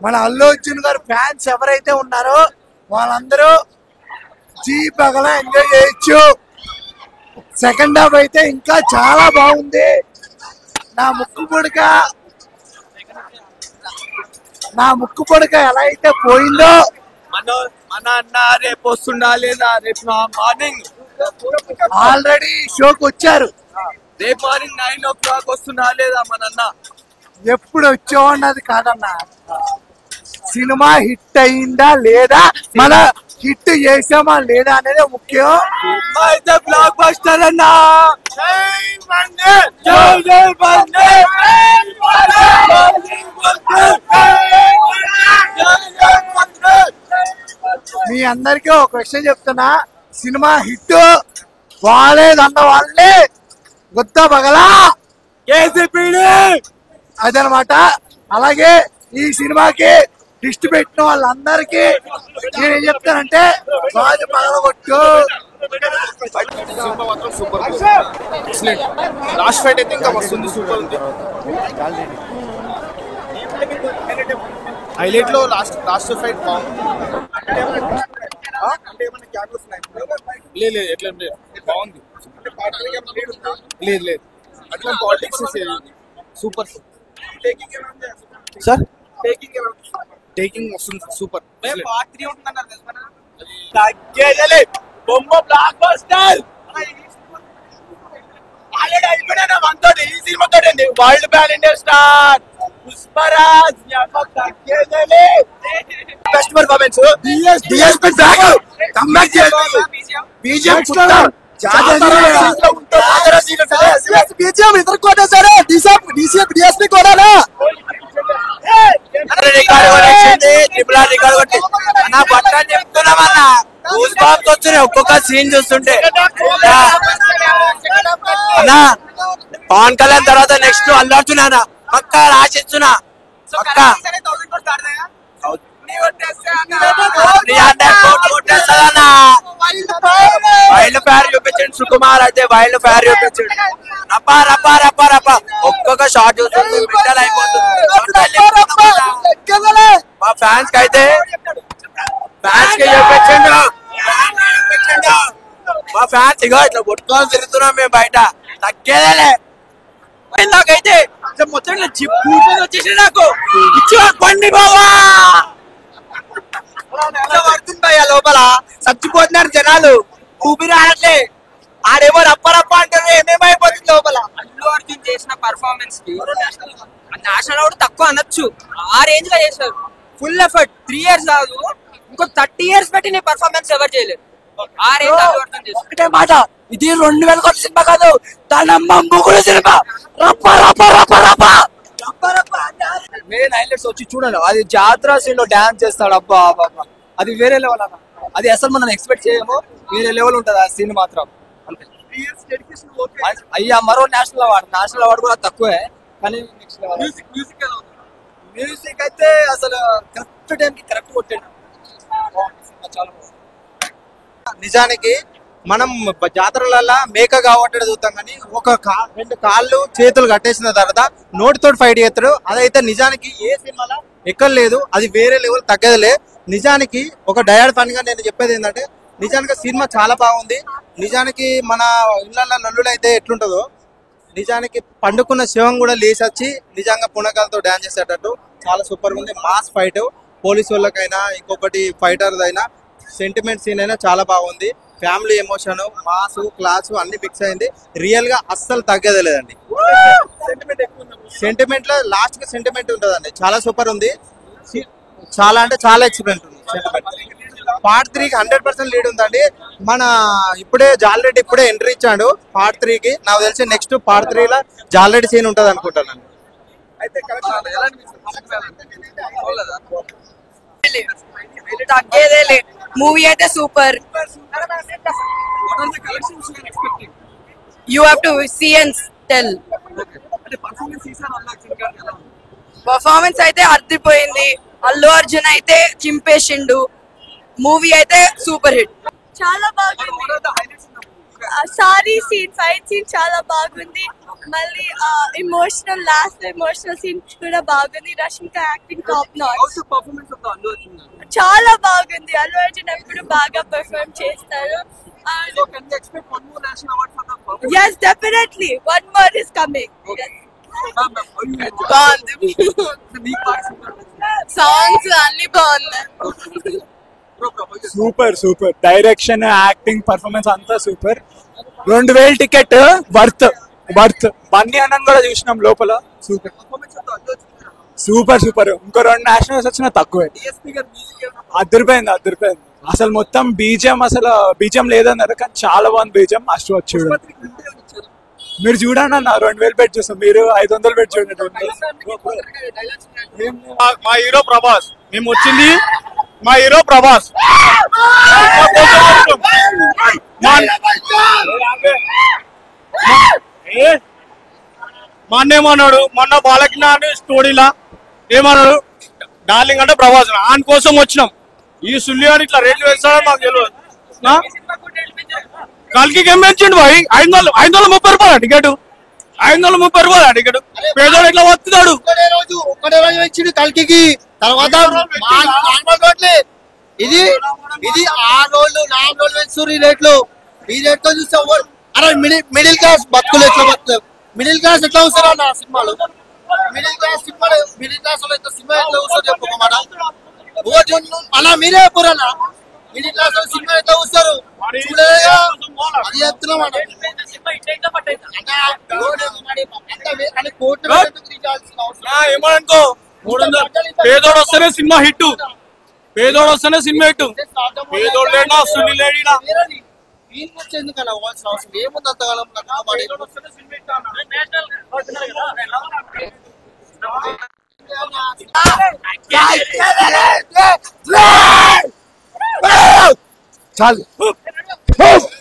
మన అల్లు అర్జున్ గారు ఫ్యాన్స్ ఎవరైతే ఉన్నారో వాళ్ళందరూ జీ పగల ఎంజాయ్ చేయొచ్చు. సెకండ్ హాఫ్ అయితే ఇంకా చాలా బాగుంది. నా ముక్కు పొడక ఎలా అయితే పోయిందో మన అన్న రేపు వస్తుండా లేదా, రేపు మార్నింగ్ ఆల్రెడీ షోకి వచ్చారు. రేపు మార్నింగ్ 9 o'clock వస్తుండా లేదా మన అన్న. ఎప్పుడు వచ్చావు అన్నది కాదన్నా, సినిమా హిట్ అయిందా లేదా, మన హిట్ చేసామా లేదా అనేది ముఖ్యం. అయితే బ్లాక్ బస్టర్ అన్నా. మీ అందరికీ ఒక విషయం చెప్తున్నా, సినిమా హిట్ బాగాలేదన్న వాళ్ళే గుత్త పగలా అదనమాట. అలాగే ఈ సినిమాకి దిష్టి పెట్టిన వాళ్ళందరికీ నేనేం చెప్తానంటే బాగా పగలగొట్టు. లాస్ట్ ఫైట్ అయితే ఇంకా వస్తుంది, సూపర్ ఉంది. హైలైట్ లో లాస్ట్ ఫైట్ బాగుంది. లేదు ఎట్లా బాగుంది. లేదు అట్లా పాలిటిక్స్ సూపర్ సార్. టేకింగ్ వస్తుంది సూపర్. బొమ్మ బ్లాక్ బస్టర్ ఆల్రెడీ అయిపోయినా మనతో ఈ సినిమా తోటి world pan India star Pushparaj best performance. DSP comeback చేయాలి. బీజేపీ ఇద్దరు కూడా సరే డిఎస్పీ కూడా చెప్తున్నామన్నా. ఒక్కొక్క సీన్ చూస్తుంటే అన్నా పవన్ కళ్యాణ్ తర్వాత నెక్స్ట్ అల్లు అర్జున్ అన్న పక్కా రాసిస్తున్నా. పక్కా వైల్డ్ ఫైర్ చూపించండి. సుకుమార్ అయితే వైల్డ్ ఫైర్ చూపించండి. రప్పా రప్పా రప్పా రప్పా ఒక్కొక్క షాట్ చూస్తుంది, మెటల్ అయిపోతుంది. మా ఫ్యాన్స్ కి అయితే చూపించండి. మా ఫ్యాన్స్ ఇగో ఇట్లా కొట్టుకొని తిరుగుతున్నాం మేము బయట, తగ్గేదేలే. నాకైతే మొత్తం వచ్చేసి నాకు ఇచ్చి పండి బావా పడుతుంది. లోపల చచ్చిపోతున్నారు జనాలు, ఊపిరి ఆడట్లే. ఆడేమో రప్ప అంటారు, ఏమేమైపోతుంది లోపల. అల్లు అర్జున్ చేసిన పర్ఫార్మెన్స్ కి నేషనల్ అవార్డు తక్కువ అనొచ్చు. ఆ రేంజ్ లో చేశారు. Full effort. 3 years కాదు, ఇంకో 30 years పెట్టి నీ పర్ఫార్మెన్స్ ఎవరు చేయలేదు. ఆ రేంజ్ అల్లు అర్జున్ చేశారు. ఒకటే మాట, ఇది 2000 కోట్ల సినిమా కాదు, తనమ్మ ముగ్గురు సినిమా. రప్ప రప్ప రప్ప రప్ప మెయిన్ హైలైట్స్ వచ్చి చూడండి. అది జాతర సీన్ లో డాన్స్ చేస్తాడు. అబ్బా అబ్బా అది వేరే లెవెల్ అన్న. అది అసలు మనం ఎక్స్పెక్ట్ చేయము. వేరే లెవెల్ ఉంటది ఆ సీన్ మాత్రం. అయ్యా మరో నేషనల్ అవార్డు కూడా తక్కువే, కానీ నెక్స్ట్ లెవెల్. మ్యూజిక్ అయితే అసలు కరెక్ట్ టైం కి కరెక్ట్ కొట్టాడు. చాలా నిజానికి మనం జాతరలలో మేక కావట్లేదు చూస్తాం, కానీ ఒక 2 కాళ్ళు చేతులు కట్టేసిన తర్వాత నోటితో ఫైట్ చేస్తాడు. అదైతే నిజానికి ఏ సినిమాలో ఎక్కడ లేదు. అది వేరే లెవెల్, తగ్గదులే. నిజానికి ఒక డయాడ్ ఫన్ గా నేను చెప్పేది ఏంటంటే, నిజానికి సినిమా చాలా బాగుంది. నిజానికి మన ఇళ్ళల్లో నల్లులు అయితే ఎట్లుంటుందో, నిజానికి పండుకున్న శివం కూడా లేచొచ్చి నిజంగా పునకాలతో డాన్స్ చేసేటట్టు చాలా సూపర్ ఉంది. మాస్ ఫైట్, పోలీసు వాళ్ళకైనా ఇంకొకటి ఫైటర్ అయినా సెంటిమెంట్ సీన్ అయినా చాలా బాగుంది. ఫ్యామిలీ ఎమోషన్, మాస్, క్లాస్ అన్ని ఫిక్స్ అయింది. రియల్ గా అస్సలు తగ్గేదే లేదండి. సెంటిమెంట్ లో లాస్ట్ కి సెంటిమెంట్ ఉంటదండి. చాలా సూపర్ ఉంది. చాలా అంటే చాలా ఎక్స్పీరియన్స్ ఉంది. పార్ట్ 3కి 100% లీడ్ ఉందండి. మన ఇప్పుడే జాలరెడ్డి ఇప్పుడే ఎంట్రీ ఇచ్చాడు పార్ట్ 3కి. నాకు తెలిసి నెక్స్ట్ పార్ట్ 3లో జాలరెడ్డి సీన్ ఉంటది అనుకుంటాను. తగ్గేదేలే. మూవీ అయితే super. You have to see and tell. Performance అయితే అర్థిపోయింది. అల్లు అర్జున్ అయితే చింపేసిండు. మూవీ అయితే సూపర్ హిట్. చాలా బాగుంది. సారీ సీన్, ఫైట్ సీన్ చాలా బాగుంది. మళ్ళీ ఎమోషనల్ లాస్ట్ ఎమోషనల్ సీన్స్ కూడా బాగుంది. Rashmika acting top notch. Performance of Allu Arjun చాలా బాగుంది. అల్లు అర్జున్ ఎప్పుడు బాగా పెర్ఫార్మ్ చేస్తారు. So can we expect one more national award for the performance? yes definitely one more is coming. Songs అన్ని బాగున్నాయి. Super super direction, acting, performance అంతా super. 2000 ticket worth worth. Bunny అన్నను కూడా చూసినాం లోపల. Super super super. ఇంకో 2 nationals వచ్చినా తక్కువే. అదిరిపోయింది అదిరిపోయింది అసలు. మొత్తం బీజిఎం, అసలు బీజిఎం లేదన్నారు కానీ చాలా బాగుంది బీజిఎం. అಷ್ಟು వచ్చి మీరు చూడండి అన్న. 2000 పెట్టి చూస్తాం, మీరు 500 పెట్టి చూడండి. మా హీరో ప్రభాస్. మేము వచ్చింది మా హీరో ప్రభాస్. మా అన్న ఏమన్నాడు మొన్న బాలకినాని స్టోరీలా ఏమన్నాడు, డార్లింగ్ అంటే ప్రభాస్. ఆయన కోసం వచ్చినాం. ఈ సుల్లి అని ఇట్లా రేట్లు వేస్తాడని మాకు తెలియదు. కల్కి ఏం పెంచండి భాయ్? 530 రూపాయలు టికెట్. 530 రూపాయలు టికెట్. పేదోడు ఎట్లా వస్తున్నాడు? ఒకటే రోజు వచ్చిండు కల్కి. తర్వాత ఇది 6 రోజులు 4 రోజులు పెంచుతారు ఈ రేట్లు. ఈ రేట్ తో చూస్తే అరే మిడిల్ క్లాస్ బతుకులు ఎట్లా బతుకుతారు? మిడిల్ క్లాస్ ఎట్లా వస్తారు అన్న సినిమాలు? మిడిల్ క్లాస్ సినిమాలు మిడిల్ క్లాస్ సినిమా ఎట్లా వస్తారు చెప్పు మాట. అలా మీరే చెప్పారన్నా మిడిల్ క్లాస్ సినిమా ఎట్లా వస్తారు చూడలేదా? అది చెప్తున్నాం ఏమనుకో. పేదోడు వస్తేనే సినిమా హిట్. పేదోడు వస్తేనే సినిమా హిట్. పేదోడు లేడా సుల్లి లేడా ఎందుకన్నా పోవాల్సిన అవసరం ఏముంది అంతకాలం? చాలు.